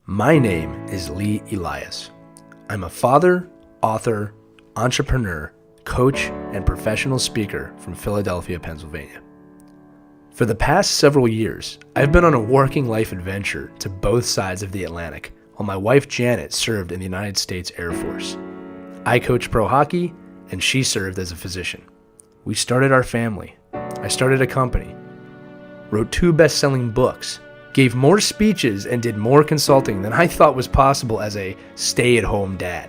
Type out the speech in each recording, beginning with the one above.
My name is Lee Elias. I'm a father, author, entrepreneur, coach, and professional speaker from Philadelphia, Pennsylvania. For the past several years, I've been on a working life adventure to both sides of the Atlantic, while my wife Janet served in the United States Air Force. I coached pro hockey, and she served as a physician. We started our family. I started a company, wrote 2 best-selling books, gave more speeches, and did more consulting than I thought was possible as a stay-at-home dad.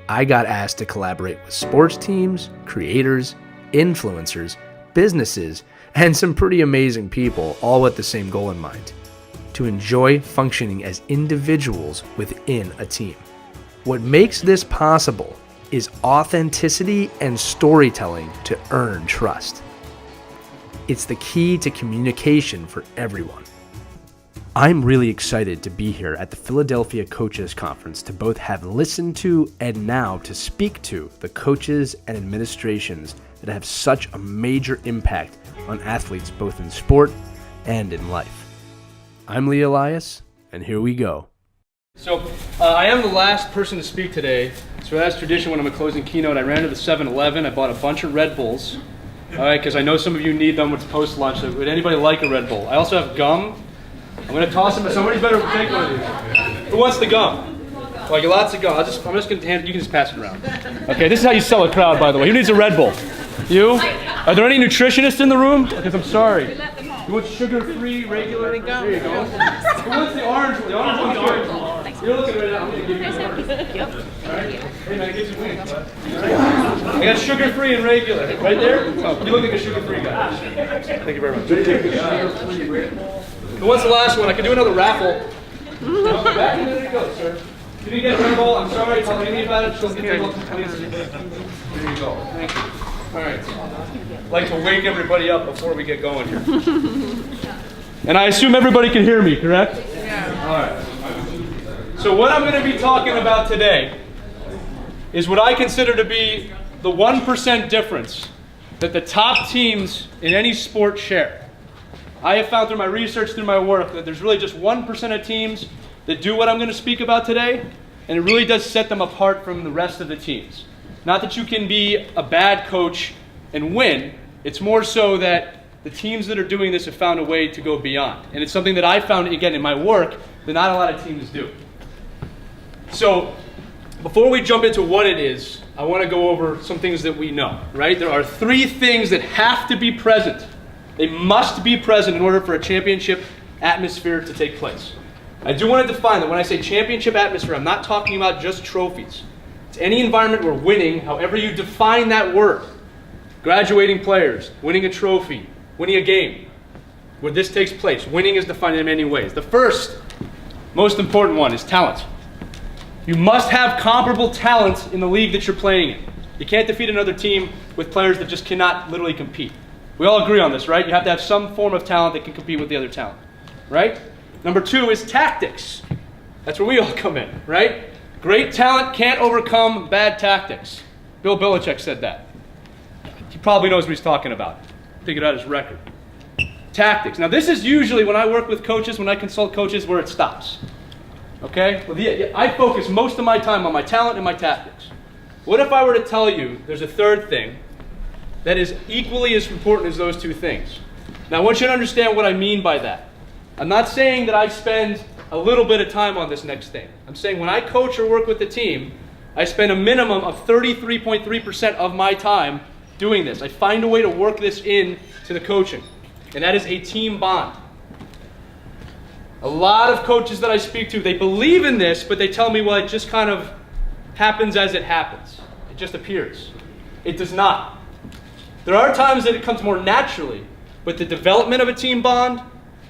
I got asked to collaborate with sports teams, creators, influencers, businesses, and some pretty amazing people, all with the same goal in mind: to enjoy functioning as individuals within a team. What makes this possible is authenticity and storytelling to earn trust. It's the key to communication for everyone. I'm really excited to be here at the Philadelphia Coaches Conference to both have listened to and now to speak to the coaches and administrations that have such a major impact on athletes both in sport and in life. I'm Lee Elias, and here we go. So I am the last person to speak today. So as tradition, when I'm a closing keynote, I ran to the 7-Eleven. I bought a bunch of Red Bulls, all right, because I know some of you need them. It's post-lunch. So would anybody like a Red Bull? I also have gum. I'm going to toss them, but somebody better take one of these. Who wants the gum? Well, I get lots of gum. I'm just going to hand it. You can just pass it around. Okay, this is how you sell a crowd, by the way. Who needs a Red Bull? You? Are there any nutritionists in the room? Because I'm sorry. You want sugar-free, regular? There you go. Who wants the orange one? The orange one's You're looking right now. I'm going to give you the orange. Yep. All right. Hey, man, get some wings. I got sugar-free and regular. Right there? Oh, you look like a sugar-free guy. Thank you very much. Who wants the last one? I can do another raffle. Back and there you go, sir. If you didn't get a Red Bull, I'm sorry. Tell me about it. She'll get There you go. Thank you. All right. I'd like to wake everybody up before we get going here. And I assume everybody can hear me, correct? Yeah. All right. So what I'm going to be talking about today is what I consider to be the 1% difference that the top teams in any sport share. I have found through my research, through my work, that there's really just 1% of teams that do what I'm going to speak about today, and it really does set them apart from the rest of the teams. Not that you can be a bad coach and win, it's more so that the teams that are doing this have found a way to go beyond. And it's something that I found, again, in my work, that not a lot of teams do. So, before we jump into what it is, I want to go over some things that we know, right? There are 3 things that have to be present. They must be present in order for a championship atmosphere to take place. I do want to define that when I say championship atmosphere, I'm not talking about just trophies. It's any environment where winning, however you define that word, graduating players, winning a trophy, winning a game, where this takes place. Winning is defined in many ways. The first, most important one is talent. You must have comparable talent in the league that you're playing in. You can't defeat another team with players that just cannot literally compete. We all agree on this, right? You have to have some form of talent that can compete with the other talent, right? Number 2 is tactics. That's where we all come in, right? Great talent can't overcome bad tactics. Bill Belichick said that. He probably knows what he's talking about. Figured out his record. Tactics. Now this is usually when I work with coaches, when I consult coaches, where it stops. Okay? Well, I focus most of my time on my talent and my tactics. What if I were to tell you there's a third thing that is equally as important as those 2 things? Now I want you to understand what I mean by that. I'm not saying that I spend a little bit of time on this next thing. I'm saying when I coach or work with the team, I spend a minimum of 33.3% of my time doing this. I find a way to work this in to the coaching, and that is a team bond. A lot of coaches that I speak to, they believe in this, but they tell me, well, it just kind of happens as it happens. It just appears. It does not. There are times that it comes more naturally, but the development of a team bond,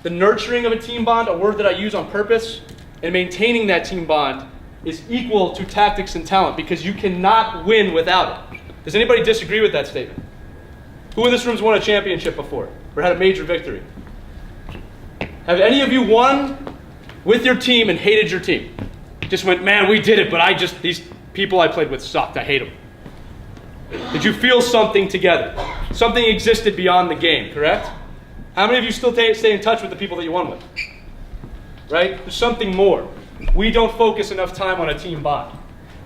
the nurturing of a team bond, a word that I use on purpose, and maintaining that team bond is equal to tactics and talent, because you cannot win without it. Does anybody disagree with that statement? Who in this room's won a championship before or had a major victory? Have any of you won with your team and hated your team? Just went, man, we did it, but these people I played with sucked. I hate them. Did you feel something together? Something existed beyond the game, correct? How many of you still stay in touch with the people that you won with? Right? There's something more. we don't focus enough time on a team bond.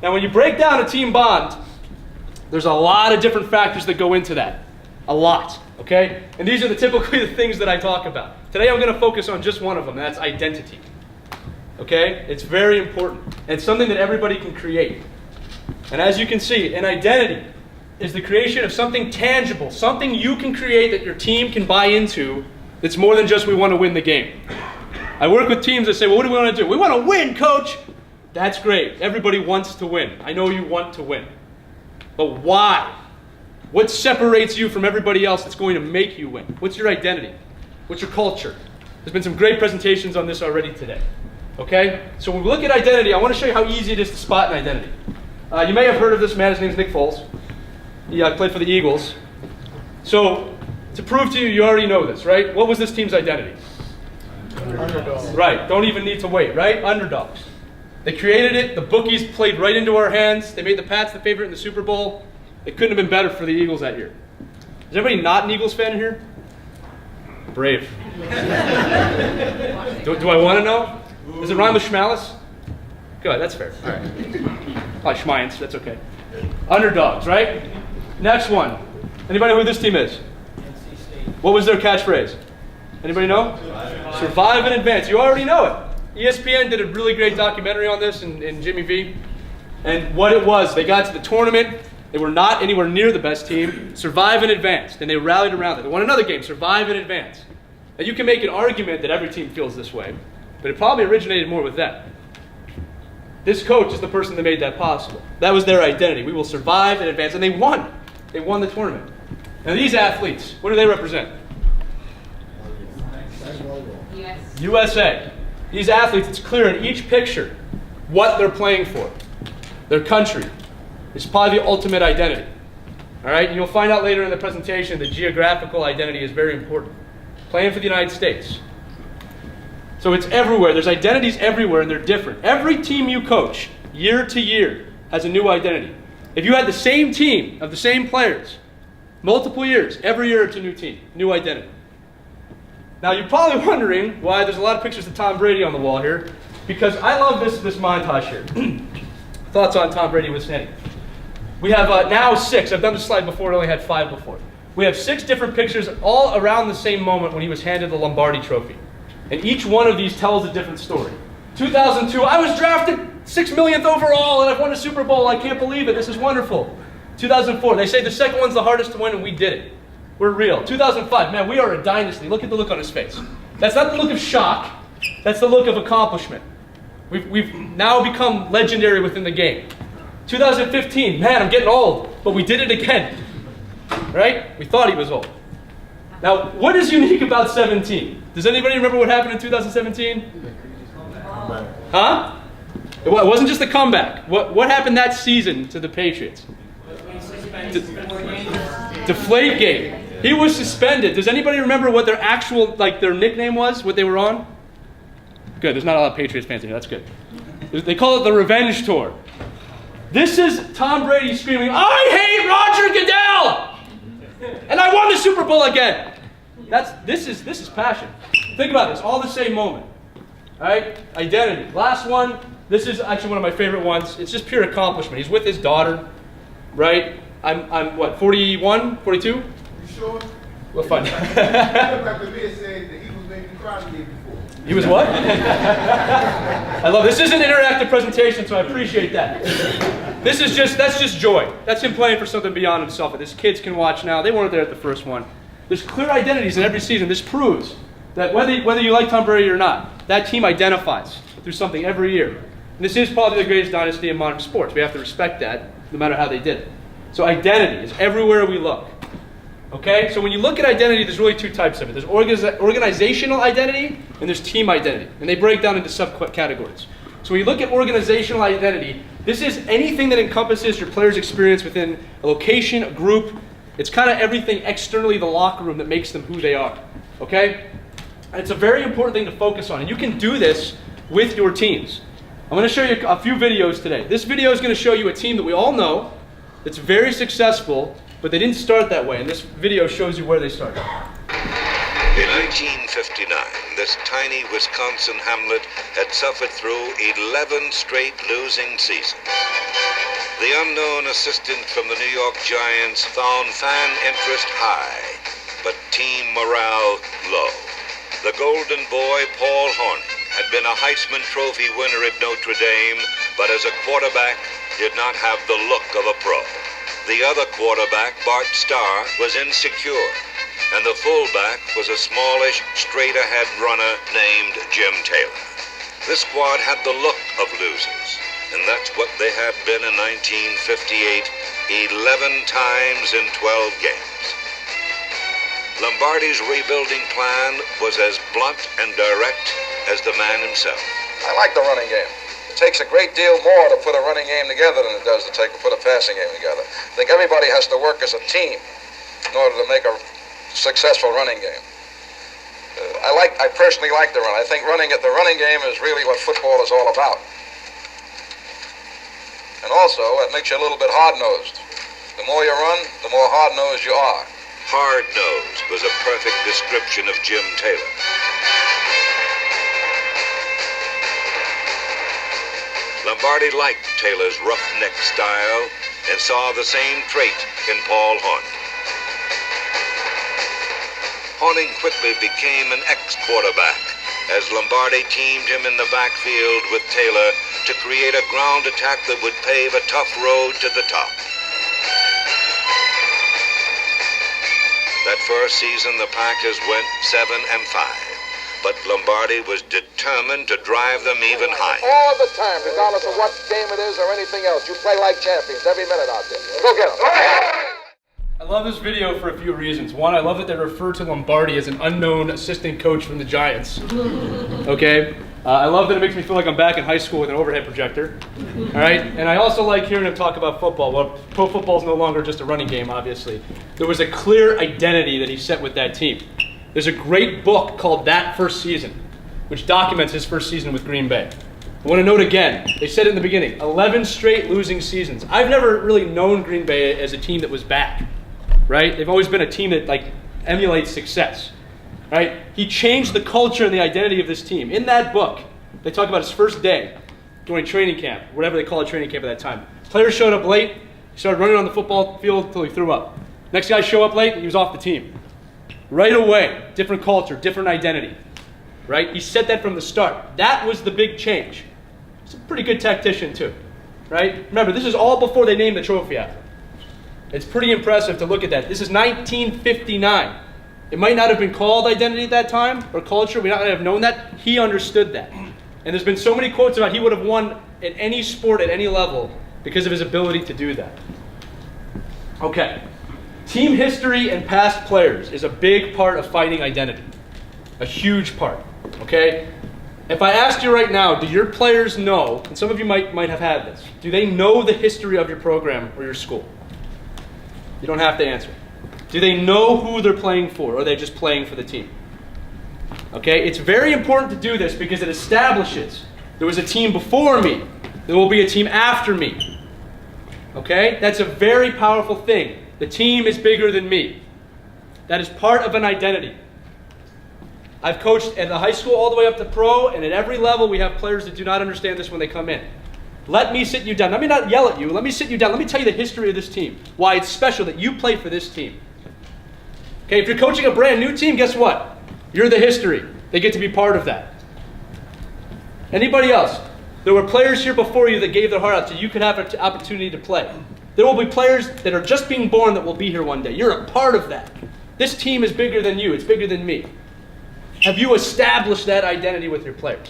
Now, when you break down a team bond, there's a lot of different factors that go into that. A lot, okay? And these are typically the things that I talk about. Today I'm going to focus on just one of them, and that's identity. Okay? It's very important. And it's something that everybody can create. And as you can see, an identity is the creation of something tangible, something you can create that your team can buy into that's more than just we want to win the game. I work with teams that say, well, what do we want to do? We want to win, coach. That's great. Everybody wants to win. I know you want to win. But why? What separates you from everybody else that's going to make you win? What's your identity? What's your culture? There's been some great presentations on this already today. Okay? So when we look at identity, I want to show you how easy it is to spot an identity. You may have heard of this man. His name is Nick Foles. He played for the Eagles. So to prove to you, you already know this, right? What was this team's identity? Underdogs. Right. Don't even need to wait, right? Underdogs. They created it. The bookies played right into our hands. They made the Pats the favorite in the Super Bowl. It couldn't have been better for the Eagles that year. Is anybody not an Eagles fan in here? Brave. do I want to know? Does it rhyme with Schmalis? Good, that's fair. All right. Like Schmeins, that's okay. Underdogs, right? Next one. Anybody know who this team is? What was their catchphrase? Anybody know? Survive and advance. You already know it. ESPN did a really great documentary on this in Jimmy V. And what it was, they got to the tournament. They were not anywhere near the best team. Survive and advance. And they rallied around it. They won another game. Survive and advance. Now you can make an argument that every team feels this way, but it probably originated more with them. This coach is the person that made that possible. That was their identity. We will survive and advance. And they won. They won the tournament. Now these athletes, what do they represent? Yes. USA. These athletes, it's clear in each picture what they're playing for. Their country. It's probably the ultimate identity. All right? And you'll find out later in the presentation that geographical identity is very important. Playing for the United States. So it's everywhere. There's identities everywhere, and they're different. Every team you coach, year to year, has a new identity. If you had the same team of the same players, multiple years, every year it's a new team, new identity. Now you're probably wondering why there's a lot of pictures of Tom Brady on the wall here, because I love this montage here. Thoughts on Tom Brady withstanding. We have now 6. I've done this slide before, I only had 5 before. We have 6 different pictures all around the same moment when he was handed the Lombardi Trophy. And each one of these tells a different story. 2002, I was drafted 6 millionth overall and I've won a Super Bowl. I can't believe it. This is wonderful. 2004, they say the second one's the hardest to win and we did it. We're real. 2005, man, we are a dynasty. Look at the look on his face. That's not the look of shock. That's the look of accomplishment. We've now become legendary within the game. 2015, man, I'm getting old, but we did it again. Right? We thought he was old. Now, what is unique about 17? Does anybody remember what happened in 2017? Huh? It wasn't just a comeback. What happened that season to the Patriots? Deflategate. He was suspended. Does anybody remember what their actual, their nickname was? What they were on? Good. There's not a lot of Patriots fans in here. That's good. They call it the Revenge Tour. This is Tom Brady screaming, I hate Roger Goodell! And I won the Super Bowl again. This is passion. Think about this. All the same moment. All right? Identity. Last one. This is actually one of my favorite ones. It's just pure accomplishment. He's with his daughter. Right? I'm what, 41? 42? You sure? We'll find out. Dr. Beer said that he was making crime the day before. He was what? I love this. This is an interactive presentation, so I appreciate that. That's just joy. That's him playing for something beyond himself that his kids can watch now. They weren't there at the first one. There's clear identities in every season. This proves that whether you like Tom Brady or not, that team identifies through something every year. And this is probably the greatest dynasty in modern sports. We have to respect that, no matter how they did it. So identity is everywhere we look. Okay? So when you look at identity, there's really 2 types of it. There's organizational identity and there's team identity. And they break down into subcategories. So when you look at organizational identity, this is anything that encompasses your player's experience within a location, a group. It's kind of everything externally, the locker room, that makes them who they are. Okay? And it's a very important thing to focus on. And you can do this with your teams. I'm going to show you a few videos today. This video is going to show you a team that we all know that's very successful, but they didn't start that way. And this video shows you where they started. In 1959, this tiny Wisconsin hamlet had suffered through 11 straight losing seasons. The unknown assistant from the New York Giants found fan interest high, but team morale low. The golden boy, Paul Hornung, had been a Heisman Trophy winner at Notre Dame, but as a quarterback did not have the look of a pro. The other quarterback, Bart Starr, was insecure, and the fullback was a smallish, straight-ahead runner named Jim Taylor. This squad had the look of losers, and that's what they had been in 1958, 11 times in 12 games. Lombardi's rebuilding plan was as blunt and direct as the man himself. I like the running game. It takes a great deal more to put a running game together than it does to put a passing game together. I think everybody has to work as a team in order to make a successful running game. I personally like the run. I think the running game is really what football is all about. And also, it makes you a little bit hard-nosed. The more you run, the more hard-nosed you are. Hard-nosed was a perfect description of Jim Taylor. Lombardi liked Taylor's roughneck style and saw the same trait in Paul Hornung. Hornung quickly became an ex-quarterback as Lombardi teamed him in the backfield with Taylor to create a ground attack that would pave a tough road to the top. That first season, the Packers went 7-5. But Lombardi was determined to drive them even higher. All the time, regardless of what game it is or anything else. You play like champions every minute out there. Go get them. I love this video for a few reasons. One, I love that they refer to Lombardi as an unknown assistant coach from the Giants. Okay? I love that it makes me feel like I'm back in high school with an overhead projector. All right? And I also like hearing him talk about football. Well, pro football is no longer just a running game, obviously. There was a clear identity that he set with that team. There's a great book called That First Season, which documents his first season with Green Bay. I want to note again, they said it in the beginning, 11 straight losing seasons. I've never really known Green Bay as a team that was back, right? They've always been a team that emulates success, right? He changed the culture and the identity of this team. In that book, they talk about his first day during training camp, whatever they call it, training camp at that time. Players showed up late, he started running on the football field until he threw up. Next guy show up late, he was off the team. Right away, different culture, different identity, right? He said that from the start. That was the big change. He's a pretty good tactician too, right? Remember, this is all before they named the trophy after. It's pretty impressive to look at that. This is 1959. It might not have been called identity at that time, or culture. We might not have known that. He understood that. And there's been so many quotes about he would have won in any sport at any level because of his ability to do that. Okay. Team history and past players is a big part of fighting identity. A huge part, okay? If I asked you right now, do your players know, and some of you might have had this, do they know the history of your program or your school? You don't have to answer. Do they know who they're playing for, or are they just playing for the team? Okay, it's very important to do this because it establishes there was a team before me, there will be a team after me. Okay, that's a very powerful thing. The team is bigger than me. That is part of an identity. I've coached at the high school all the way up to pro, and at every level we have players that do not understand this when they come in. Let me sit you down. Let me not yell at you. Let me sit you down. Let me tell you the history of this team. Why it's special that you play for this team. Okay, if you're coaching a brand new team, guess what? You're the history. They get to be part of that. Anybody else? There were players here before you that gave their heart out so you could have an opportunity to play. There will be players that are just being born that will be here one day. You're a part of that. This team is bigger than you. It's bigger than me. Have you established that identity with your players?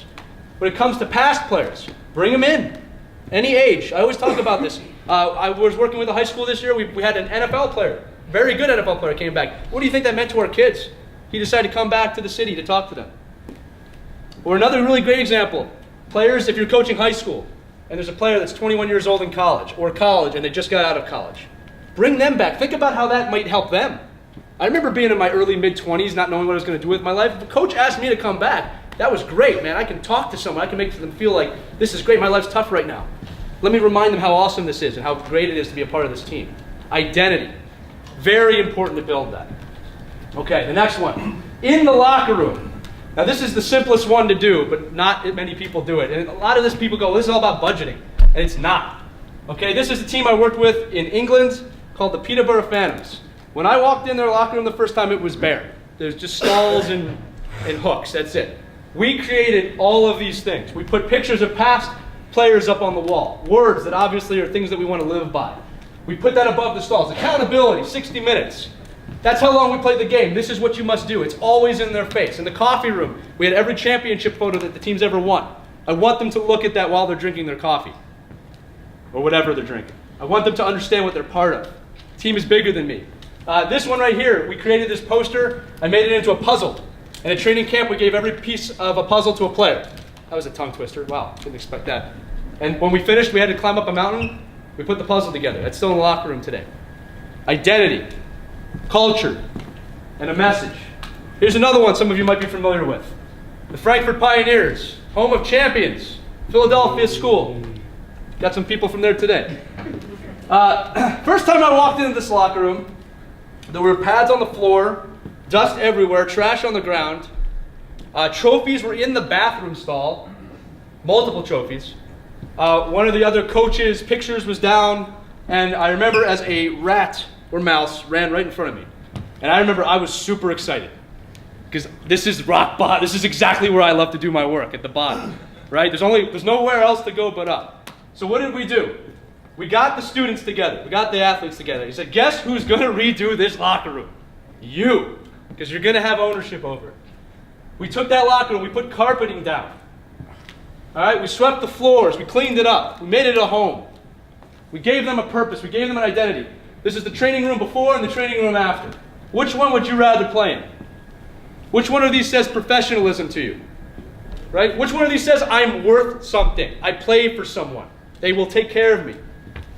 When it comes to past players, bring them in. Any age. I always talk about this. I was working with a high school this year. We had an NFL player. Very good NFL player came back. What do you think that meant to our kids? He decided to come back to the city to talk to them. Or another really great example. Players, if you're coaching high school, and there's a player that's 21 years old in college, or college, and they just got out of college. Bring them back. Think about how that might help them. I remember being in my early, mid-20s, not knowing what I was going to do with my life. If a coach asked me to come back, that was great, man. I can talk to someone. I can make them feel like, this is great. My life's tough right now. Let me remind them how awesome this is and how great it is to be a part of this team. Identity. Very important to build that. Okay, the next one. In the locker room, Now this is the simplest one to do, but not many people do it. And a lot of this people go, well, this is all about budgeting. And it's not. Okay, this is a team I worked with in England called the Peterborough Phantoms. When I walked in their locker room the first time, it was bare. There's just stalls and hooks, that's it. We created all of these things. We put pictures of past players up on the wall. Words that obviously are things that we want to live by. We put that above the stalls. Accountability, 60 minutes. That's how long we played the game. This is what you must do. It's always in their face. In the coffee room, we had every championship photo that the team's ever won. I want them to look at that while they're drinking their coffee. Or whatever they're drinking. I want them to understand what they're part of. The team is bigger than me. This one right here, we created this poster. I made it into a puzzle. In a training camp, we gave every piece of a puzzle to a player. That was a tongue twister. Wow, didn't expect that. And when we finished, we had to climb up a mountain. We put the puzzle together. That's still in the locker room today. Identity, culture, and a message. Here's another one some of you might be familiar with. The Frankfurt Pioneers, home of champions, Philadelphia school. Got some people from there today. First time I walked into this locker room, there were pads on the floor, dust everywhere, trash on the ground. Trophies were in the bathroom stall, multiple trophies. One of the other coaches' pictures was down, and I remember as a rat or mouse ran right in front of me. And I remember I was super excited because this is rock bottom. This is exactly where I love to do my work, at the bottom, right? There's nowhere else to go but up. So what did we do? We got the students together. We got the athletes together. He said, guess who's going to redo this locker room? You, because you're going to have ownership over it. We took that locker room, we put carpeting down. All right, we swept the floors, we cleaned it up, we made it a home. We gave them a purpose, we gave them an identity. This is the training room before and the training room after. Which one would you rather play in? Which one of these says professionalism to you? Right? Which one of these says I'm worth something? I play for someone. They will take care of me.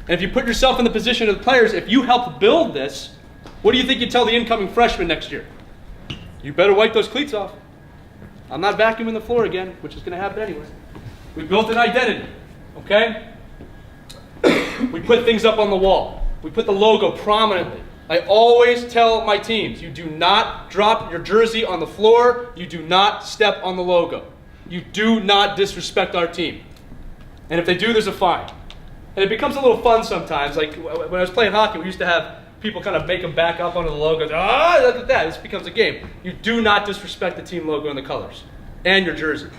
And if you put yourself in the position of the players, if you help build this, what do you think you tell the incoming freshman next year? You better wipe those cleats off. I'm not vacuuming the floor again, which is going to happen anyway. We built an identity, okay? We put things up on the wall. We put the logo prominently. I always tell my teams, you do not drop your jersey on the floor. You do not step on the logo. You do not disrespect our team. And if they do, there's a fine. And it becomes a little fun sometimes. Like when I was playing hockey, we used to have people kind of make them back up onto the logo. Look at that. This becomes a game. You do not disrespect the team logo and the colors and your jersey.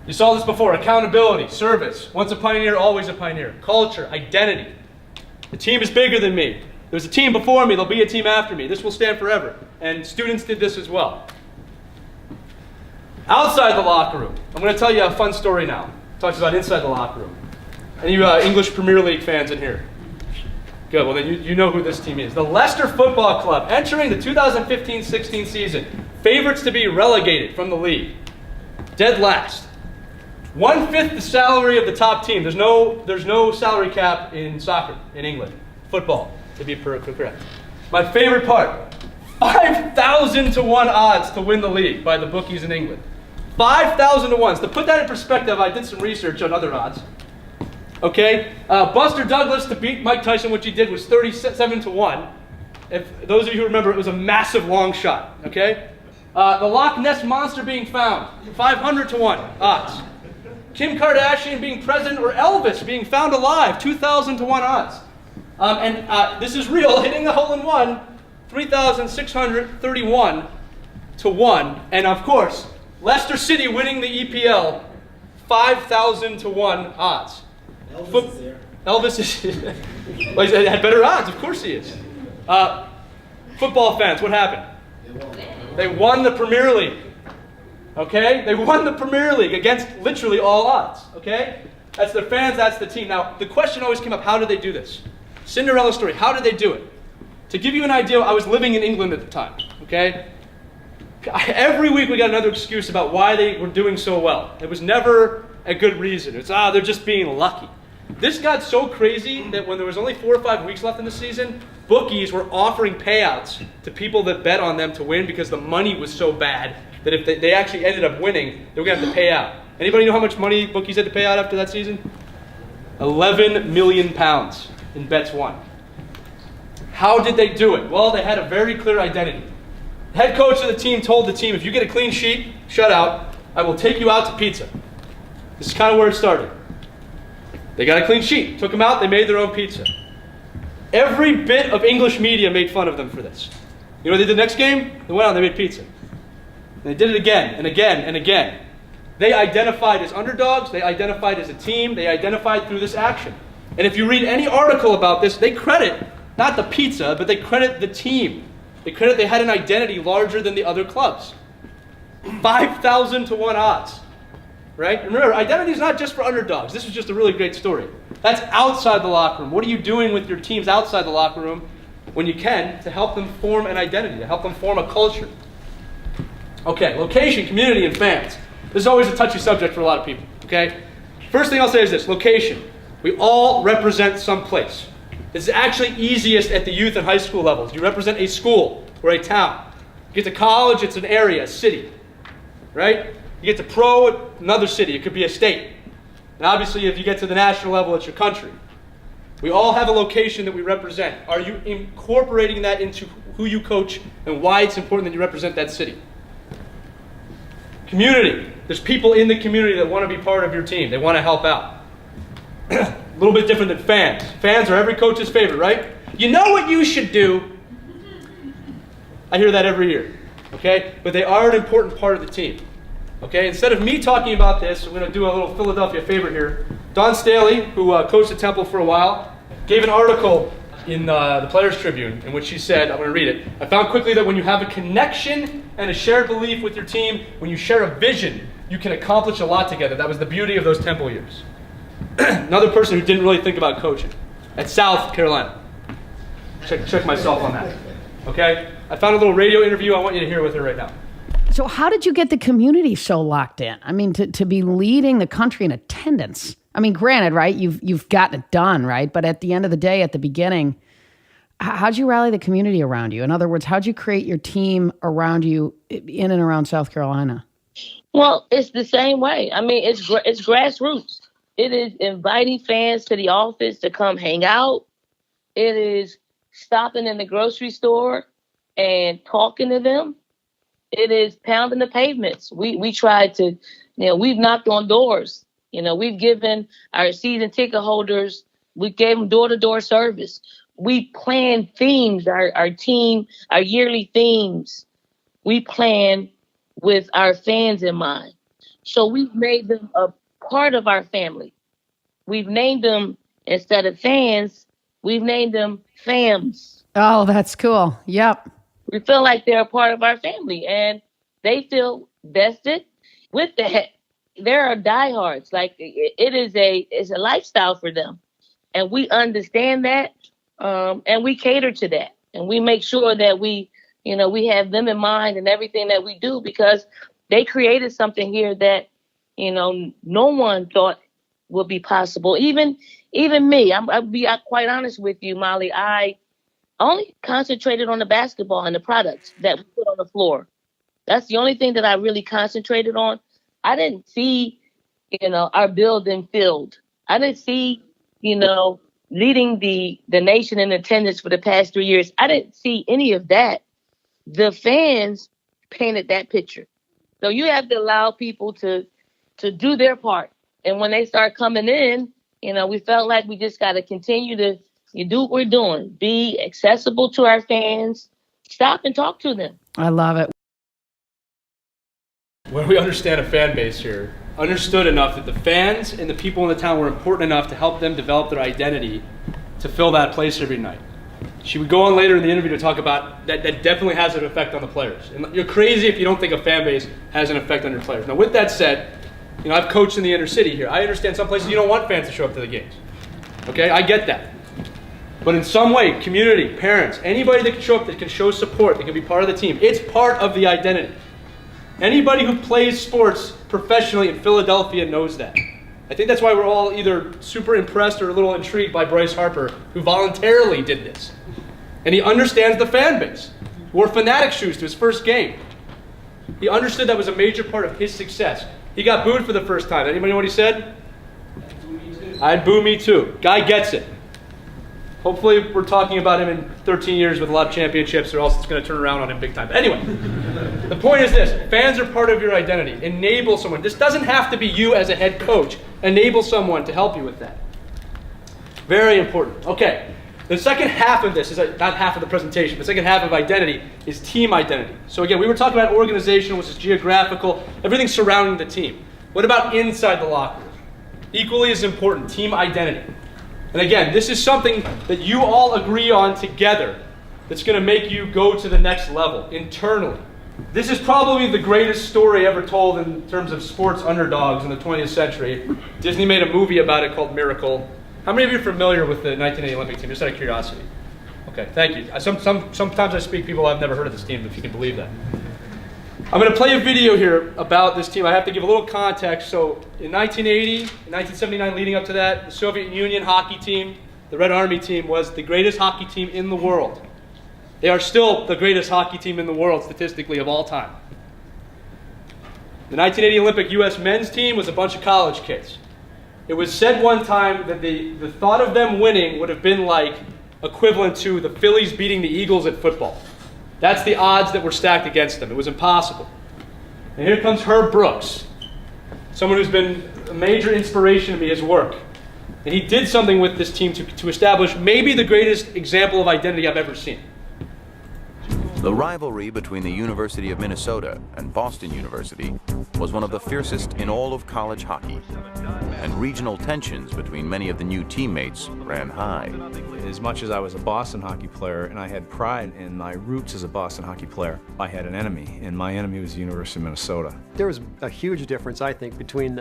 You saw this before. Accountability, service. Once a pioneer, always a pioneer. Culture, identity. The team is bigger than me. There's a team before me. There'll be a team after me. This will stand forever. And students did this as well. Outside the locker room, I'm going to tell you a fun story now. Talks about inside the locker room. Any English Premier League fans in here? Good, well then you know who this team is. The Leicester Football Club, entering the 2015-16 season. Favorites to be relegated from the league. Dead last. 1/5 the salary of the top team. There's no salary cap in soccer in England. Football, to be correct. My favorite part, 5,000 to 1 odds to win the league by the bookies in England. 5,000 to 1. To put that in perspective, I did some research on other odds. Okay, Buster Douglas to beat Mike Tyson, which he did, was 37 to 1. If those of you who remember, it was a massive long shot. Okay, the Loch Ness Monster being found, 500 to 1 odds. Kim Kardashian being president or Elvis being found alive, 2,000 to 1 odds. And this is real, hitting the hole in one, 3,631 to 1. And of course, Leicester City winning the EPL, 5,000 to 1 odds. Elvis is there. Elvis is well, he had better odds, of course he is. Football fans, what happened? They won the Premier League. Okay? They won the Premier League against literally all odds. Okay? That's their fans, that's the team. Now, the question always came up, how did they do this? Cinderella story, how did they do it? To give you an idea, I was living in England at the time. Okay? Every week we got another excuse about why they were doing so well. It was never a good reason. It's, they're just being lucky. This got so crazy that when there was only 4 or 5 weeks left in the season, bookies were offering payouts to people that bet on them to win because the money was so bad that if they actually ended up winning, they were going to have to pay out. Anybody know how much money bookies had to pay out after that season? 11 million pounds in bets won. How did they do it? Well, they had a very clear identity. Head coach of the team told the team, if you get a clean sheet, shutout, I will take you out to pizza. This is kind of where it started. They got a clean sheet, took them out, they made their own pizza. Every bit of English media made fun of them for this. You know what they did the next game? They went out and they made pizza. And they did it again and again and again. They identified as underdogs, they identified as a team, they identified through this action. And if you read any article about this, they credit not the pizza, but they credit the team. They credit they had an identity larger than the other clubs. 5,000 to 1 odds. Right? And remember, identity is not just for underdogs. This is just a really great story. That's outside the locker room. What are you doing with your teams outside the locker room when you can to help them form an identity, to help them form a culture? Okay, location, community, and fans. This is always a touchy subject for a lot of people. Okay? First thing I'll say is this, location. We all represent some place. This is actually easiest at the youth and high school levels. You represent a school or a town. You get to college, it's an area, a city. Right? You get to pro, another city. It could be a state. And obviously, if you get to the national level, it's your country. We all have a location that we represent. Are you incorporating that into who you coach and why it's important that you represent that city? Community. There's people in the community that want to be part of your team. They want to help out. A little bit different than fans. Fans are every coach's favorite, right? You know what you should do. I hear that every year. Okay? But they are an important part of the team. Okay, instead of me talking about this, I'm going to do a little Philadelphia favorite here. Don Staley, who coached at Temple for a while, gave an article in the Players Tribune in which she said, I'm going to read it, I found quickly that when you have a connection and a shared belief with your team, when you share a vision, you can accomplish a lot together. That was the beauty of those Temple years. Another person who didn't really think about coaching at South Carolina. Check myself on that. Okay? I found a little radio interview I want you to hear with her right now. So how did you get the community so locked in? I mean, to be leading the country in attendance. I mean, granted, right, you've gotten it done, right? But at the end of the day, at the beginning, how'd you rally the community around you? In other words, how'd you create your team around you in and around South Carolina? Well, it's the same way. I mean, it's grassroots. It is inviting fans to the office to come hang out. It is stopping in the grocery store and talking to them. It is pounding the pavements. We tried to, we've knocked on doors. We've given our season ticket holders, we gave them door-to-door service. We plan themes, our team, our yearly themes. We plan with our fans in mind. So we've made them a part of our family. We've named them, instead of fans, we've named them FAMs. Oh, that's cool. Yep. We feel like they're a part of our family, and they feel vested with that. There are diehards. Like it's a lifestyle for them, and we understand that, and we cater to that, and we make sure that we have them in mind in everything that we do, because they created something here that no one thought would be possible. Even me. I'll be quite honest with you, Molly. I only concentrated on the basketball and the products that we put on the floor. That's the only thing that I really concentrated on. I didn't see, our building filled. I didn't see, leading the nation in attendance for the past 3 years. I didn't see any of that. The fans painted that picture. So you have to allow people to do their part. And when they start coming in, we felt like we just got to continue to do what we're doing. Be accessible to our fans. Stop and talk to them. I love it. When we understand a fan base here, understood enough that the fans and the people in the town were important enough to help them develop their identity to fill that place every night. She would go on later in the interview to talk about that definitely has an effect on the players. And you're crazy if you don't think a fan base has an effect on your players. Now, with that said, I've coached in the inner city here. I understand some places you don't want fans to show up to the games. Okay, I get that. But in some way, community, parents, anybody that can show up, that can show support, that can be part of the team, it's part of the identity. Anybody who plays sports professionally in Philadelphia knows that. I think that's why we're all either super impressed or a little intrigued by Bryce Harper, who voluntarily did this. And he understands the fan base. Wore Fanatic shoes to his first game. He understood that was a major part of his success. He got booed for the first time. Anybody know what he said? I'd boo me too. Guy gets it. Hopefully we're talking about him in 13 years with a lot of championships, or else it's going to turn around on him big time. But anyway, the point is this. Fans are part of your identity. Enable someone. This doesn't have to be you as a head coach. Enable someone to help you with that. Very important. Okay. The second half of this is not half of the presentation. The second half of identity is team identity. So again, we were talking about organizational, which is geographical, everything surrounding the team. What about inside the locker room? Equally as important, team identity. And again, this is something that you all agree on together that's going to make you go to the next level internally. This is probably the greatest story ever told in terms of sports underdogs in the 20th century. Disney made a movie about it called Miracle. How many of you are familiar with the 1980 Olympic team, just out of curiosity? Okay, thank you. Sometimes I speak people I've never heard of this team, if you can believe that. I'm going to play a video here about this team. I have to give a little context. So in 1980, in 1979, leading up to that, the Soviet Union hockey team, the Red Army team, was the greatest hockey team in the world. They are still the greatest hockey team in the world, statistically, of all time. The 1980 Olympic U.S. men's team was a bunch of college kids. It was said one time that the thought of them winning would have been like equivalent to the Phillies beating the Eagles at football. That's the odds that were stacked against them. It was impossible. And here comes Herb Brooks, someone who's been a major inspiration to me, his work. And he did something with this team to establish maybe the greatest example of identity I've ever seen. The rivalry between the University of Minnesota and Boston University was one of the fiercest in all of college hockey, and regional tensions between many of the new teammates ran high. As much as I was a Boston hockey player and I had pride in my roots as a Boston hockey player, I had an enemy, and my enemy was the University of Minnesota. There was a huge difference, I think, between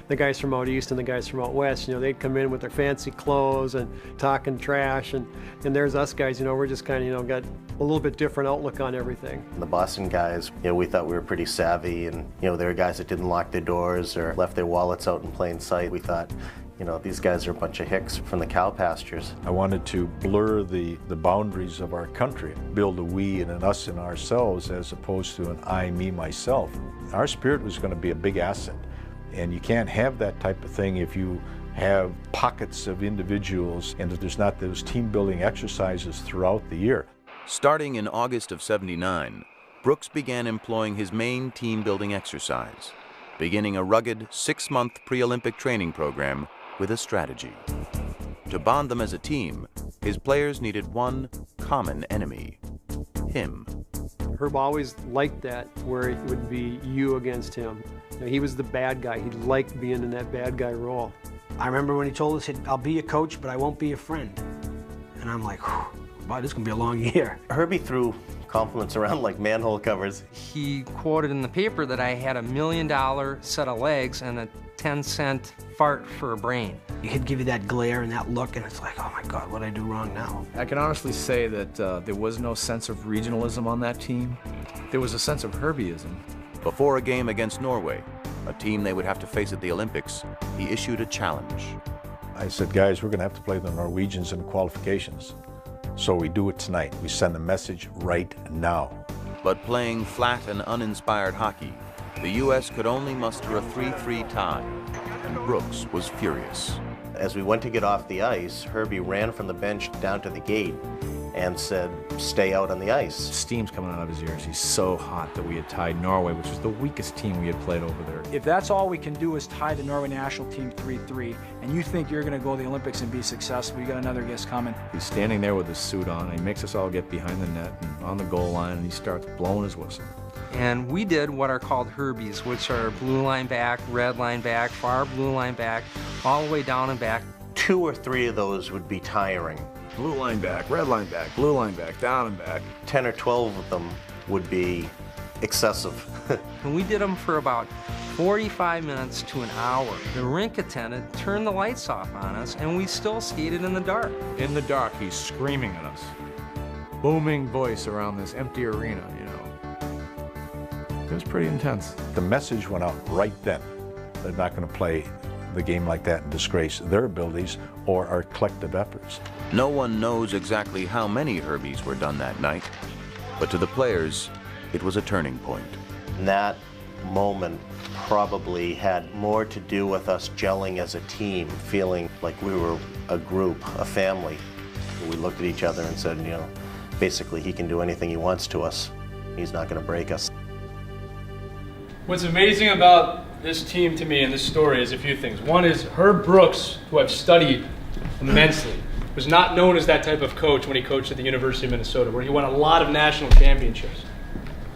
the guys from out east and the guys from out west. You know, they'd come in with their fancy clothes and talking trash, and there's us guys, you know, we're just kind of, you know, got a little bit different outlook on everything. The Boston guys, you know, we thought we were pretty savvy, and, you know, there were guys that didn't lock their doors or left their wallets out in plain sight. We thought, you know, these guys are a bunch of hicks from the cow pastures. I wanted to blur the boundaries of our country, build a we and an us and ourselves as opposed to an I, me, myself. Our spirit was going to be a big asset, and you can't have that type of thing if you have pockets of individuals and if there's not those team building exercises throughout the year. Starting in August of '79, Brooks began employing his main team building exercise, beginning a rugged 6-month pre-Olympic training program with a strategy. To bond them as a team, his players needed one common enemy, him. Herb always liked that, where it would be you against him. You know, he was the bad guy. He liked being in that bad guy role. I remember when he told us, I'll be a coach, but I won't be a friend. And I'm like, wow, this is going to be a long year. Herbie threw compliments around like manhole covers. He quoted in the paper that I had $1 million set of legs and a 10-cent fart for a brain. He'd give you that glare and that look, and it's like, oh my God, what did I do wrong now? I can honestly say that there was no sense of regionalism on that team. There was a sense of Herbieism. Before a game against Norway, a team they would have to face at the Olympics, he issued a challenge. I said, guys, we're going to have to play the Norwegians in qualifications. So we do it tonight. We send a message right now. But playing flat and uninspired hockey, the U.S. could only muster a 3-3 tie, and Brooks was furious. As we went to get off the ice, Herbie ran from the bench down to the gate and said, stay out on the ice. Steam's coming out of his ears. He's so hot that we had tied Norway, which was the weakest team we had played over there. If that's all we can do is tie the Norway national team 3-3, and you think you're going to go to the Olympics and be successful, you got another guest coming. He's standing there with his suit on, and he makes us all get behind the net and on the goal line, and he starts blowing his whistle. And we did what are called Herbies, which are blue line back, red line back, far blue line back, all the way down and back. 2 or 3 of those would be tiring. Blue line back, red line back, blue line back, down and back. 10 or 12 of them would be excessive. And we did them for about 45 minutes to an hour. The rink attendant turned the lights off on us, and we still skated in the dark. In the dark, he's screaming at us. Booming voice around this empty arena, you know. It was pretty intense. The message went out right then. They're not going to play the game like that and disgrace their abilities or our collective efforts. No one knows exactly how many Herbies were done that night, but to the players, it was a turning point. And that moment probably had more to do with us gelling as a team, feeling like we were a group, a family, We looked at each other and said, basically he can do anything he wants to us. He's not going to break us. What's amazing about this team to me and this story is a few things. One is Herb Brooks, who I've studied immensely, was not known as that type of coach when he coached at the University of Minnesota, where he won a lot of national championships.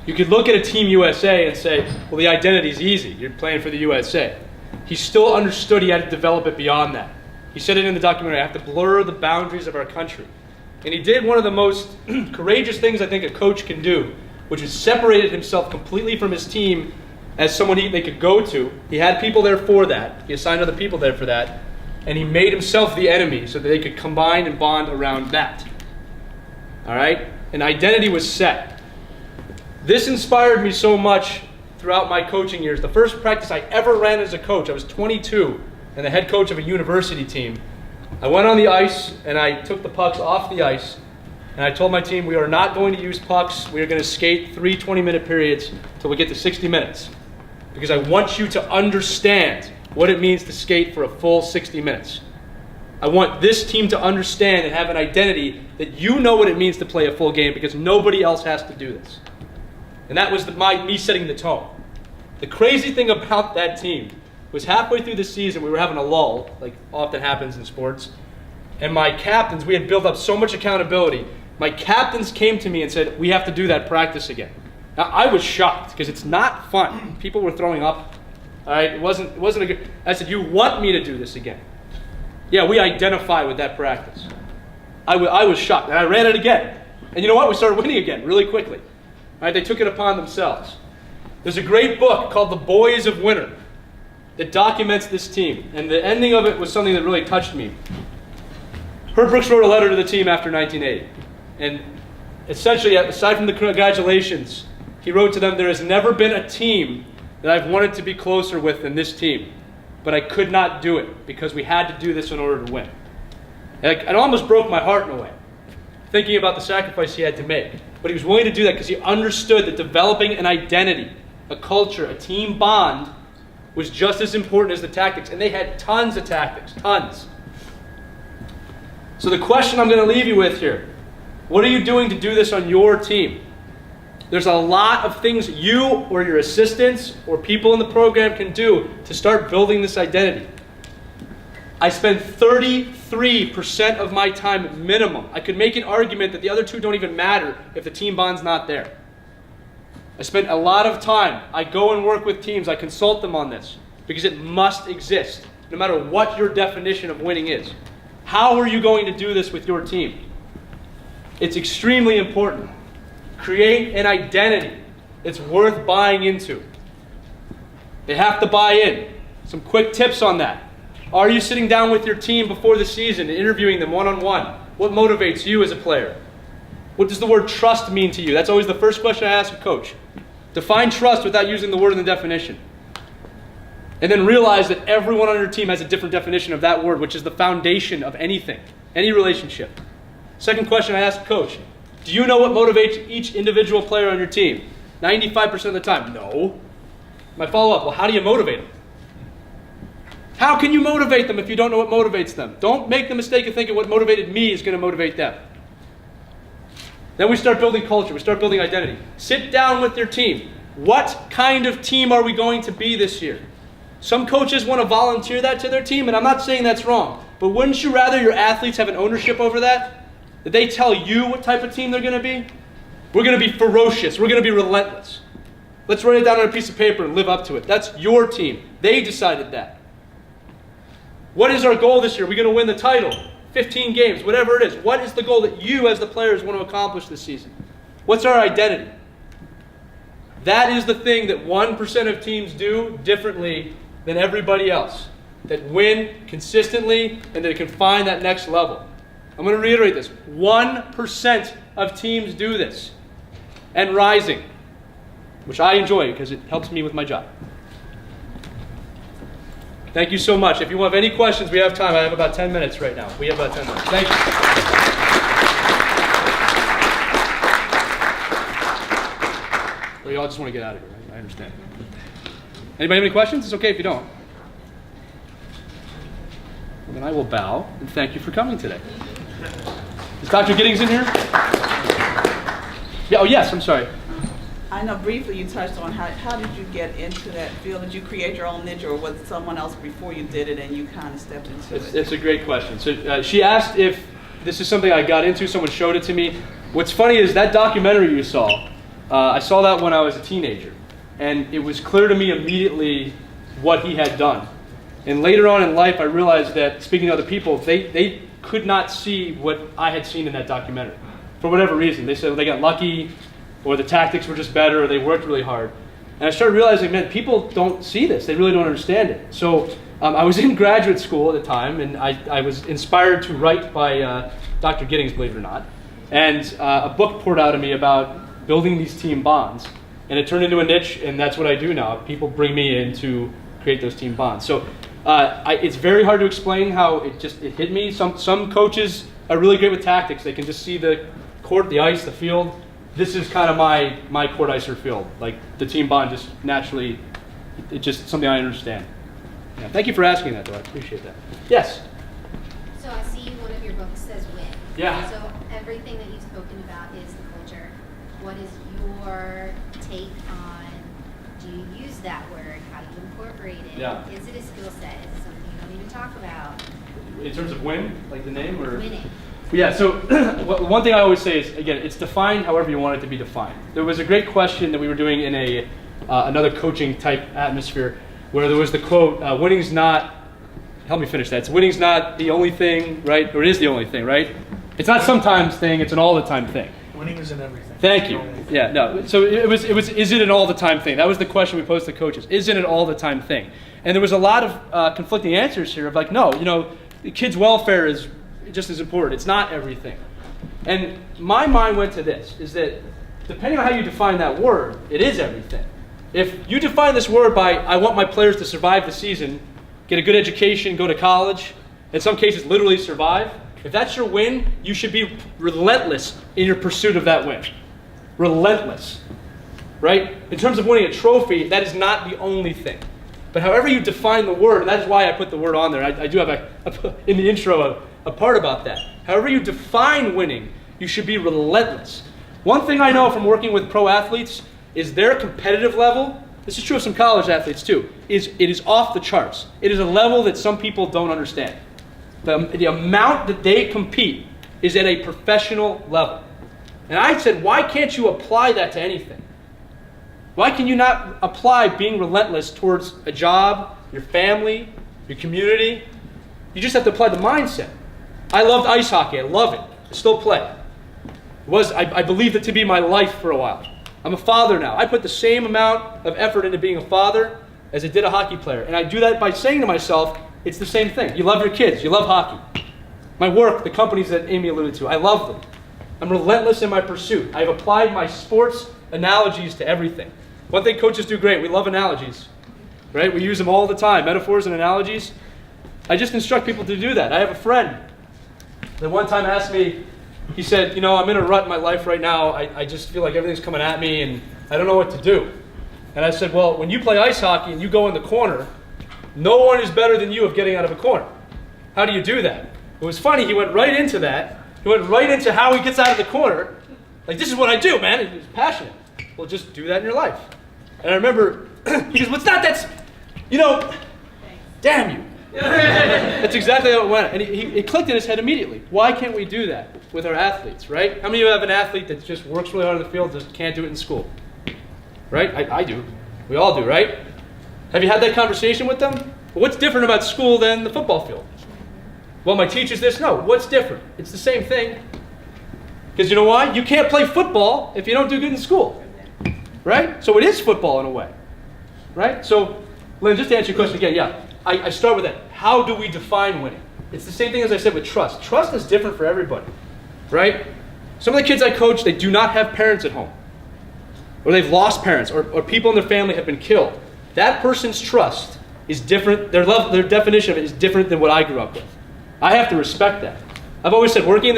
You could look at a Team USA and say, well, the identity's easy. You're playing for the USA. He still understood he had to develop it beyond that. He said it in the documentary, I have to blur the boundaries of our country. And he did one of the most courageous things I think a coach can do, which is separated himself completely from his team as someone they could go to. He had people there for that. He assigned other people there for that. And he made himself the enemy so that they could combine and bond around that. All right? An identity was set. This inspired me so much throughout my coaching years. The first practice I ever ran as a coach, I was 22 and the head coach of a university team. I went on the ice and I took the pucks off the ice and I told my team, we are not going to use pucks. We are going to skate 3 20-minute periods until we get to 60 minutes. Because I want you to understand what it means to skate for a full 60 minutes. I want this team to understand and have an identity that you know what it means to play a full game because nobody else has to do this. And that was me setting the tone. The crazy thing about that team was halfway through the season, we were having a lull, like often happens in sports. And my captains, we had built up so much accountability. My captains came to me and said, we have to do that practice again. Now, I was shocked because it's not fun. People were throwing up. All right, it wasn't a good. I said, you want me to do this again? Yeah, we identify with that practice. I was shocked, and I ran it again. And you know what? We started winning again really quickly. All right, they took it upon themselves. There's a great book called The Boys of Winter that documents this team, and the ending of it was something that really touched me. Herb Brooks wrote a letter to the team after 1980, and essentially, aside from the congratulations, he wrote to them, there has never been a team that I've wanted to be closer with than this team, but I could not do it because we had to do this in order to win. And it almost broke my heart in a way, thinking about the sacrifice he had to make. But he was willing to do that because he understood that developing an identity, a culture, a team bond was just as important as the tactics. And they had tons of tactics, tons. So the question I'm going to leave you with here, what are you doing to do this on your team? There's a lot of things you or your assistants or people in the program can do to start building this identity. I spend 33% of my time minimum. I could make an argument that the other two don't even matter if the team bond's not there. I spend a lot of time. I go and work with teams. I consult them on this because it must exist, no matter what your definition of winning is. How are you going to do this with your team? It's extremely important. Create an identity that's worth buying into. They have to buy in. Some quick tips on that. Are you sitting down with your team before the season and interviewing them one-on-one? What motivates you as a player? What does the word trust mean to you? That's always the first question I ask a coach. Define trust without using the word in the definition. And then realize that everyone on your team has a different definition of that word, which is the foundation of anything, any relationship. Second question I ask a coach. Do you know what motivates each individual player on your team? 95% of the time, no. My follow-up, well, how do you motivate them? How can you motivate them if you don't know what motivates them? Don't make the mistake of thinking what motivated me is going to motivate them. Then we start building culture. We start building identity. Sit down with your team. What kind of team are we going to be this year? Some coaches want to volunteer that to their team, and I'm not saying that's wrong. But wouldn't you rather your athletes have an ownership over that? That they tell you what type of team they're going to be? We're going to be ferocious. We're going to be relentless. Let's write it down on a piece of paper and live up to it. That's your team. They decided that. What is our goal this year? Are we going to win the title? 15 games, whatever it is. What is the goal that you as the players want to accomplish this season? What's our identity? That is the thing that 1% of teams do differently than everybody else. That win consistently and that can find that next level. I'm going to reiterate this. 1% of teams do this. And rising. Which I enjoy because it helps me with my job. Thank you so much. If you have any questions, we have time. I have about 10 minutes right now. We have about 10 minutes. Thank you. Well, you all just want to get out of here, right? I understand. Anybody have any questions? It's okay if you don't. Well, then I will bow and thank you for coming today. Is Dr. Giddings in here? Yeah, oh yes, I'm sorry. I know briefly you touched on how did you get into that field? Did you create your own niche, or was it someone else before you did it and you kind of stepped into it? It's a great question. So she asked if this is something I got into, someone showed it to me. What's funny is that documentary you saw, I saw that when I was a teenager. And it was clear to me immediately what he had done. And later on in life, I realized that, speaking to other people, they could not see what I had seen in that documentary. For whatever reason. They said they got lucky, or the tactics were just better, or they worked really hard. And I started realizing, man, people don't see this. They really don't understand it. So I was in graduate school at the time, and I was inspired to write by Dr. Giddings, believe it or not. And a book poured out of me about building these team bonds. And it turned into a niche, and that's what I do now. People bring me in to create those team bonds. So it's very hard to explain how it hit me. Some coaches are really great with tactics. They can just see the court, the ice, the field. This is kind of my court, ice, or field. Like the team bond just naturally, it's just something I understand. Yeah, thank you for asking that, though. I appreciate that. Yes? So I see one of your books says win. Yeah. So everything that you've spoken about is the culture. What is your take on, do you use that word? How do you incorporate it? Yeah. Is it a skill set? Is it something you don't even talk about? In terms of win, like the name, or? Winning. Yeah, so one thing I always say is, again, it's defined however you want it to be defined. There was a great question that we were doing in another coaching type atmosphere where there was the quote, winning's not, help me finish that, it's winning's not the only thing, right? Or it is the only thing, right? It's not sometimes thing, it's an all the time thing. Winning is in everything. Thank you. Yeah, no, so it was, is it an all the time thing? That was the question we posed to coaches. Is it an all the time thing? And there was a lot of conflicting answers here of like, no, the kids' welfare is just as important. It's not everything. And my mind went to this, is that depending on how you define that word, it is everything. If you define this word by, I want my players to survive the season, get a good education, go to college, in some cases literally survive, if that's your win, you should be relentless in your pursuit of that win. Relentless. Right? In terms of winning a trophy, that is not the only thing. But however you define the word, and that is why I put the word on there. I do have in the intro a part about that. However you define winning, you should be relentless. One thing I know from working with pro athletes is their competitive level, this is true of some college athletes too, it is off the charts. It is a level that some people don't understand. The amount that they compete is at a professional level. And I said, why can't you apply that to anything? Why can you not apply being relentless towards a job, your family, your community? You just have to apply the mindset. I loved ice hockey. I love it. I still play. I believed it to be my life for a while. I'm a father now. I put the same amount of effort into being a father as I did a hockey player. And I do that by saying to myself, it's the same thing. You love your kids. You love hockey. My work, the companies that Amy alluded to, I love them. I'm relentless in my pursuit. I've applied my sports analogies to everything. One thing coaches do great, we love analogies. Right? We use them all the time, metaphors and analogies. I just instruct people to do that. I have a friend that one time asked me, he said, I'm in a rut in my life right now. I just feel like everything's coming at me and I don't know what to do. And I said, well, when you play ice hockey and you go in the corner, no one is better than you of getting out of a corner. How do you do that? It was funny, he went right into that. He went right into how he gets out of the corner. Like, this is what I do, man. He was passionate. Well, just do that in your life. And I remember, he goes, well, it's not that, damn you. That's exactly how it went. And it clicked in his head immediately. Why can't we do that with our athletes, right? How many of you have an athlete that just works really hard on the field, just can't do it in school? Right? I do. We all do, right? Have you had that conversation with them? Well, what's different about school than the football field? Well, my teacher's this. No, what's different? It's the same thing. Because you know why? You can't play football if you don't do good in school. Right? So it is football in a way. Right? So, Lynn, just to answer your question again, yeah. I start with that. How do we define winning? It's the same thing as I said with trust. Trust is different for everybody, right? Some of the kids I coach, they do not have parents at home. Or they've lost parents, or people in their family have been killed. That person's trust is different. Their definition of it is different than what I grew up with. I have to respect that. I've always said working in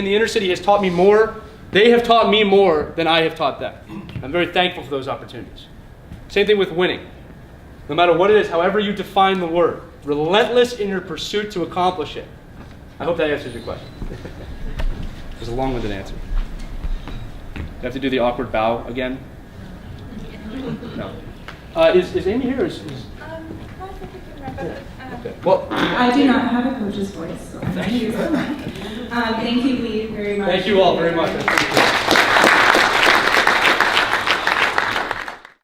the inner city has taught me more. They have taught me more than I have taught them. I'm very thankful for those opportunities. Same thing with winning. No matter what it is, however you define the word, relentless in your pursuit to accomplish it. I hope that answers your question. It's a long-winded answer. Do I have to do the awkward bow again? No. Is Amy here? Okay. Well, I do not have a coach's voice, so thank you so much. Thank you, Lee, very much. Thank you all very much.